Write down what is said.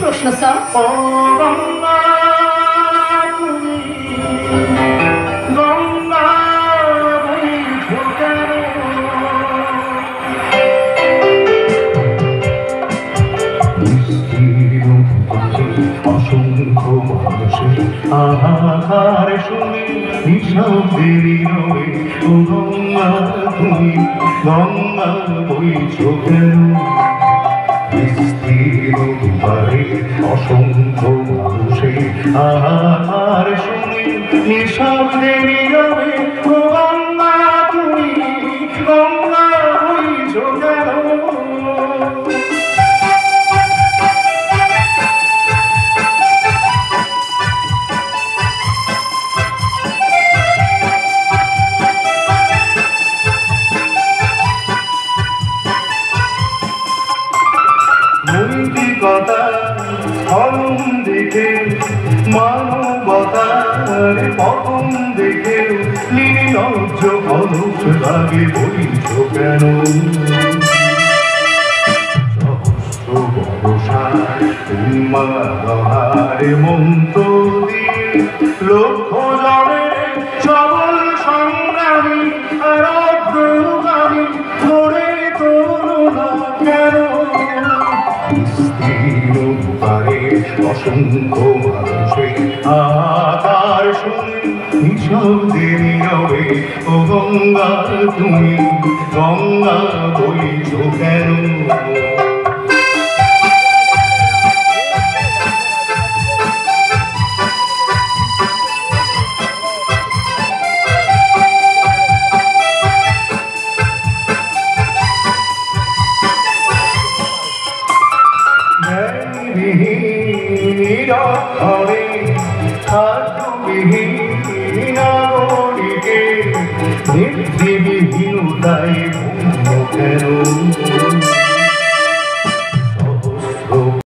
প্রশ্ন স্যার? ও গঙ্গা তুমি গঙ্গা বইছো কেন? অসংখ্য মানুষের আহাকার শুনে নিঃশব্দে নীরবে ও গঙ্গা তুমি গঙ্গা বইছো কেন? বিস্তীর্ণে অসংখ্য মানুষের আহাকার শুনে নিঃশব্দে নীরবে ও গঙ্গা তুমি গঙ্গা বইছো কেন? নৈতিকতার ফলন দেখে মানবতার পতন দেখে নির্লজ্জ অলস লাগে বইছ কেন? সহস্র বর্ষার উন্মাদহার মন্ত্র দিয়ে লক্ষ জনের সবল সংগ্রামী আর অগ্রগামী ধরে তোলো না কেন? অসংখ্য মানুষের আকার শুনে নিঃশব্দে নীরবে ও গঙ্গা তুমি গঙ্গা বইছো কেন? নিরক্ষরে খাদ্যবিহীন নাগরিকে নেতৃবিহীনতায় ভূম কেন?